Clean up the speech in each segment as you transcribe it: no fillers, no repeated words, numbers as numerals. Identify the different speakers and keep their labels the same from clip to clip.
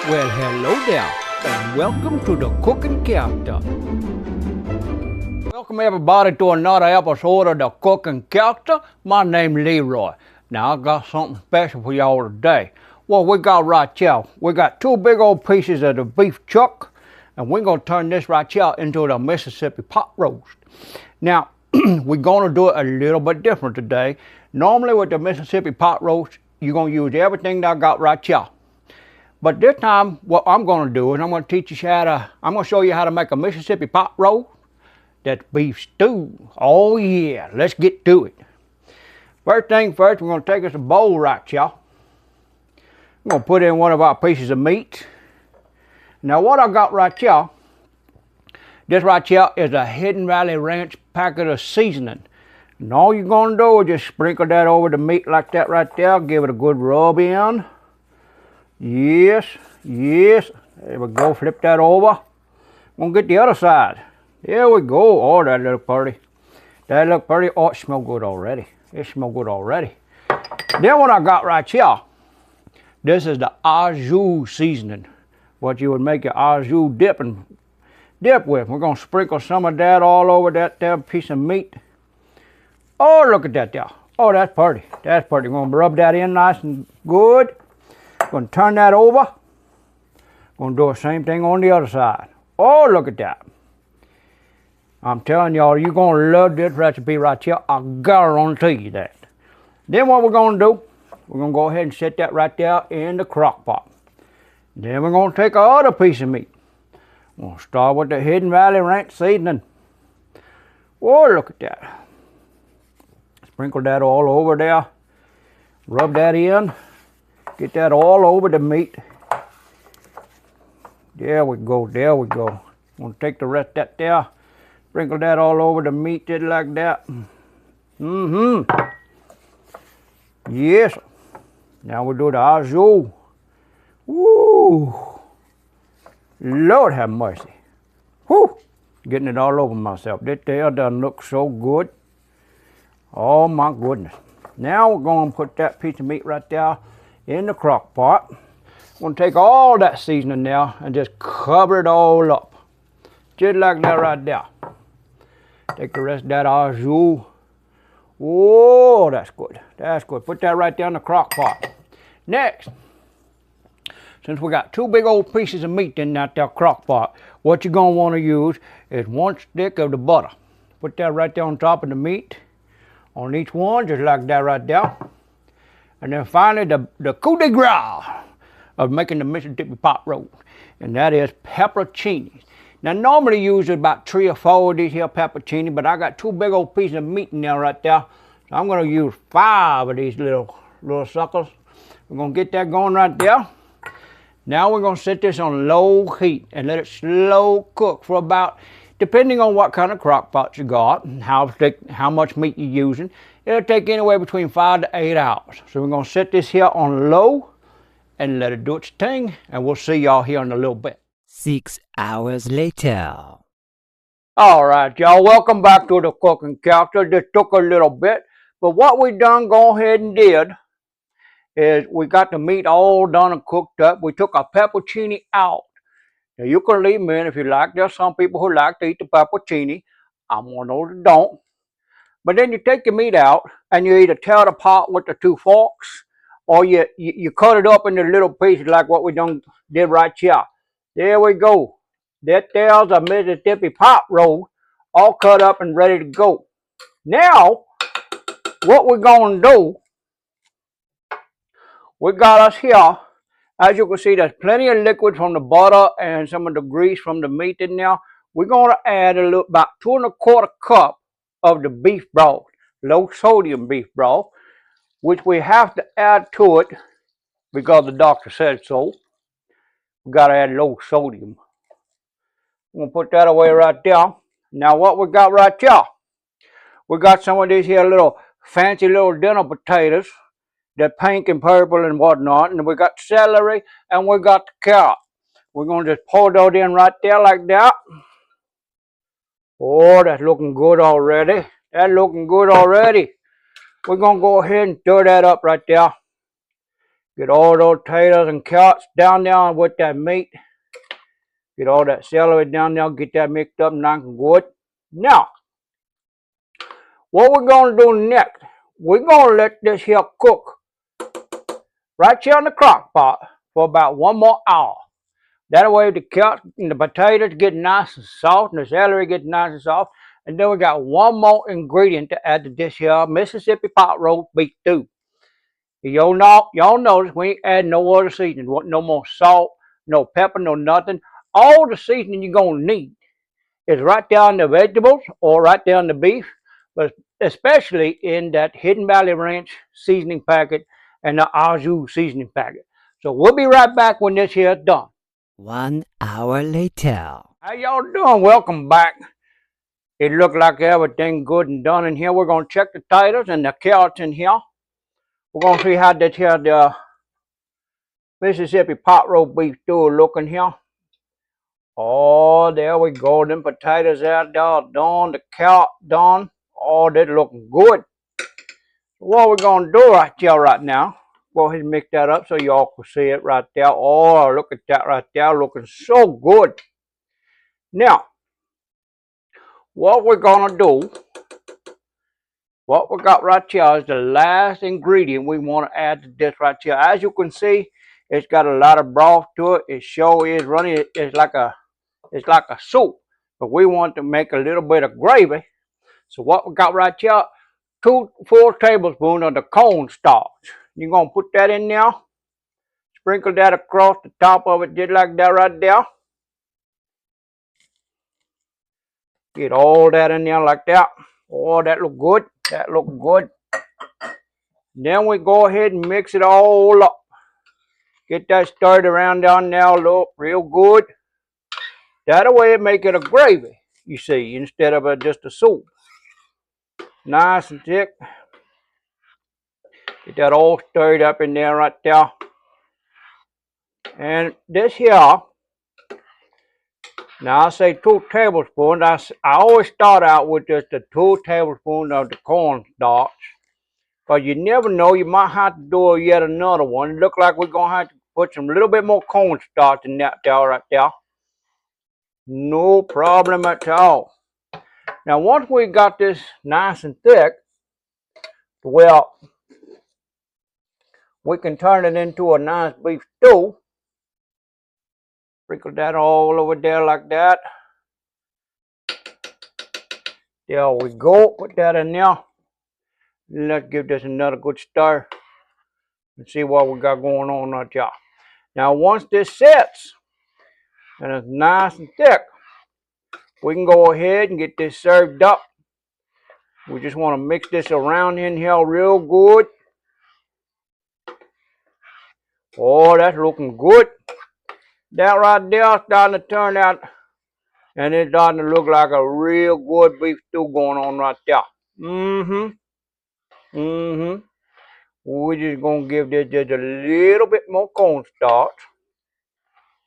Speaker 1: Well, hello there, and welcome to the Cooking Character. Welcome everybody to another episode of the Cooking Character. My name's Leroy. Now I got something special for y'all today. Well, we got right here. We got two big old pieces of the beef chuck, and we're gonna turn this right here into the Mississippi pot roast. Now, we're gonna do it a little bit different today. Normally with the Mississippi pot roast, you're gonna use everything that I got right here. But this time, what I'm going to do is I'm going to teach you I'm going to show you how to make a Mississippi pot roast. That's beef stew. Oh yeah, let's get to it. First thing first, we're going to take us a bowl right here. I'm going to put in one of our pieces of meat. Now what I got right here, this right here is a Hidden Valley Ranch packet of seasoning. And all you're going to do is just sprinkle that over the meat like that right there. Give it a good rub in. Yes, yes. There we go. Flip that over. We'll get the other side. There we go. Oh, that look pretty. That look pretty. Oh, it smells good already. It smells good already. Then what I got right here, this is the au jus seasoning. What you would make your au jus dip with. We're going to sprinkle some of that all over that there piece of meat. Oh, look at that there. Oh, that's pretty. That's pretty. We're going to rub that in nice and good. Going to turn that over. Going to do the same thing on the other side. Oh, look at that. I'm telling y'all, you're going to love this recipe right here. I guarantee you that. Then what we're going to do, we're going to go ahead and set that right there in the crock pot. Then we're going to take our other piece of meat. We're going to start with the Hidden Valley Ranch seasoning. Oh, look at that. Sprinkle that all over there. Rub that in. Get that all over the meat. There we go, there we go. I'm going to take the rest of that there. Sprinkle that all over the meat just like that. Yes. Now we'll do the au jus. Woo. Lord have mercy. Whoo. Getting it all over myself. This there doesn't look so good. Oh my goodness. Now we're going to put that piece of meat right there in the crock pot. I'm going to take all that seasoning now and just cover it all up. Just like that right there. Take the rest of that au jus. Oh, that's good. That's good. Put that right there in the crock pot. Next, since we got two big old pieces of meat in that there crock pot, what you're going to want to use is one stick of the butter. Put that right there on top of the meat. On each one, just like that right there. And then finally, the coup de grace of making the Mississippi pot roast, and that is pepperoncini. Now, normally you use about 3 or 4 of these here pepperoncini, but I got two big old pieces of meat in there right there, so I'm going to use 5 of these little suckers. We're going to get that going right there. Now we're going to set this on low heat and let it slow cook for about, depending on what kind of crock pot you got and how much meat you're using, it'll take anywhere between 5 to 8 hours. So we're going to set this here on low and let it do its thing, and we'll see y'all here in a little bit.
Speaker 2: 6 hours later.
Speaker 1: All right, y'all, welcome back to the Cooking Character. This took a little bit, but what we done go ahead and did is we got the meat all done and cooked up. We took our pepperoncini out. Now, you can leave them in if you like. There's some people who like to eat the pepperoncini. I'm one of those that don't. But then you take your meat out and you either tear it apart with the 2 forks or you cut it up into little pieces like what we did right here. There we go. There's a Mississippi pot roast all cut up and ready to go. Now, what we're going to do, we got us here. As you can see, there's plenty of liquid from the butter and some of the grease from the meat in there. We're going to add about 2 1/4 cups of the beef broth, low sodium beef broth, which we have to add to it because the doctor said so. We got to add low sodium. I'm going to put that away right there. Now what we got right here, we got some of these here little fancy little dinner potatoes. They're pink and purple and whatnot. And we got celery and we got the carrot. We're going to just pour those in right there like that. Oh, that's looking good already. That's looking good already. We're going to go ahead and stir that up right there. Get all those potatoes and carrots down there with that meat. Get all that celery down there. Get that mixed up nice and good. Now, what we're going to do next, we're going to let this here cook right here in the crock pot for about 1 more hour. That way the carrots and the potatoes get nice and soft and the celery gets nice and soft. And then we got one more ingredient to add to this here Mississippi pot roast beef stew. Y'all notice we ain't adding no other seasoning. No more salt, no pepper, no nothing. All the seasoning you're going to need is right there in the vegetables or right there in the beef, but especially in that Hidden Valley Ranch seasoning packet and the au jus seasoning packet. So we'll be right back when this here is done.
Speaker 2: 1 hour later.
Speaker 1: How y'all doing? Welcome back. It looked like everything good and done in here. We're going to check the potatoes and the carrots in here. We're going to see how this here, the Mississippi pot roast beef stew looking here. Oh, there we go. Them potatoes out there done. The carrot done. Oh, they're looking good. What we're going to do right here right now, go ahead and mix that up so y'all can see it right there. Oh, look at that right there. Looking so good. Now, what we're going to do, what we got right here is the last ingredient we want to add to this right here. As you can see, it's got a lot of broth to it. It sure is running. It's like a soup, but we want to make a little bit of gravy. So what we got right here, 2 full tablespoons of the cornstarch. You're going to put that in there. Sprinkle that across the top of it just like that right there. Get all that in there like that. Oh, that look good. That look good. Then we go ahead and mix it all up. Get that stirred around down there, look real good. That way it make it a gravy, you see, instead of just a soup. Nice and thick. Get that all stirred up in there right there. And this here, now I say 2 tablespoons. I always start out with just the 2 tablespoons of the cornstarch. Because you never know, you might have to do yet another one. It looks like we're going to have to put some little bit more cornstarch in that there right there. No problem at all. Now once we got this nice and thick, well, we can turn it into a nice beef stew. Sprinkle that all over there like that. There we go. Put that in there. Let's give this another good stir and see what we got going on right here. Now once this sets and it's nice and thick, we can go ahead and get this served up. We just want to mix this around in here real good. Oh, that's looking good. That right there is starting to turn out, and it's starting to look like a real good beef stew going on right there. We're just going to give this just a little bit more cornstarch.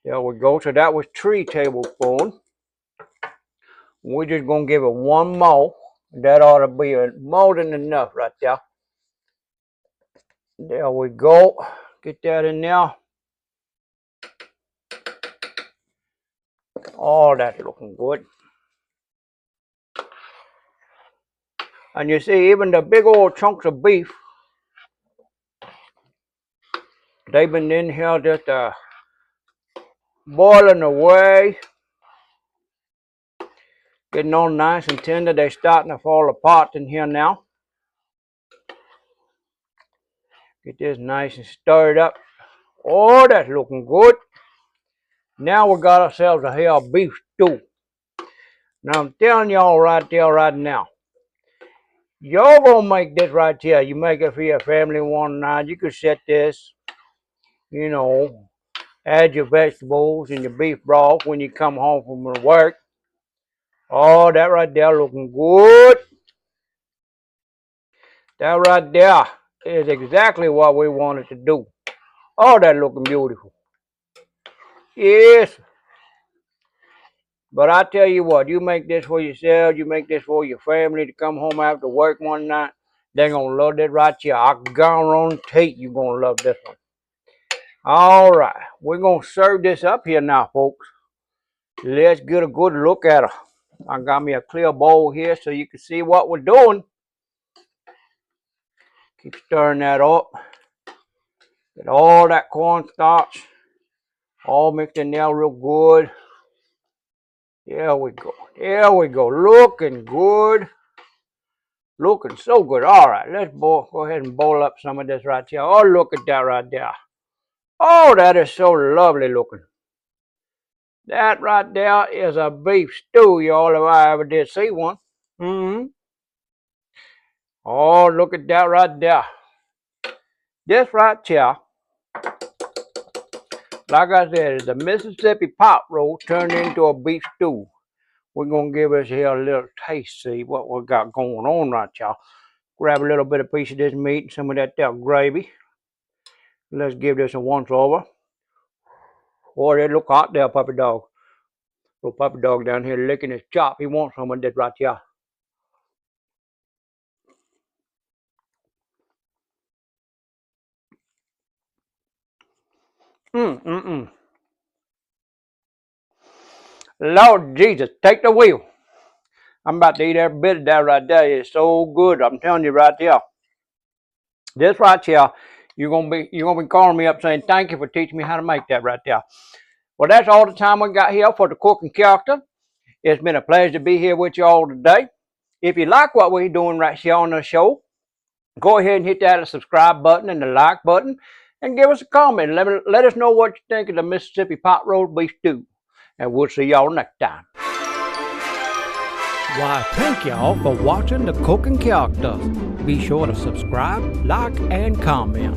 Speaker 1: There we go. So that was 3 tablespoons. We're just going to give it 1 more. That ought to be more than enough right there. There we go. Get that in there. Oh, that's looking good. And you see, even the big old chunks of beef, they've been in here just boiling away. Getting all nice and tender. They're starting to fall apart in here now. Get this nice and stirred up. Oh, that's looking good. Now we got ourselves a beef stew. Now I'm telling y'all right there, right now, y'all gonna make this right here. You make it for your family one night. You can set this, you know, add your vegetables and your beef broth when you come home from work. Oh, that right there looking good. That right there is exactly what we wanted to do. Oh, that looking beautiful. Yes. But I tell you what, you make this for yourself, you make this for your family to come home after work one night, they're going to love that right here. I guarantee you're going to love this one. All right, we're gonna serve this up here now, folks. Let's get a good look at her. I got me a clear bowl here so you can see what we're doing. Keep stirring that up. Get all that cornstarch all mixed in there real good. There we go. There we go. Looking good. Looking so good. All right, let's go ahead and boil up some of this right here. Oh, look at that right there. Oh, that is so lovely looking. That right there is a beef stew, y'all, if I ever did see one. Oh, look at that right there. This right here, like I said, is a Mississippi pot roast turned into a beef stew. We're going to give us here a little taste, see what we got going on right here. Grab a little bit of piece of this meat and some of that there gravy. Let's give this a once over. Oh, they look hot there, puppy dog. Little puppy dog down here licking his chop. He wants some of that right here. Lord Jesus, take the wheel. I'm about to eat every bit of that right there. It's so good. I'm telling you right there. This right here, you're gonna be calling me up saying thank you for teaching me how to make that right there. Well, that's all the time we got here for the cooking character. It's been a pleasure to be here with you all today. If you like what we're doing right here on the show, go ahead and hit that subscribe button and the like button and give us a comment. Let us know what you think of the Mississippi pot roast beef stew. And we'll see y'all next time.
Speaker 2: Why, thank y'all for watching the cooking characters. Be sure to subscribe, like, and comment.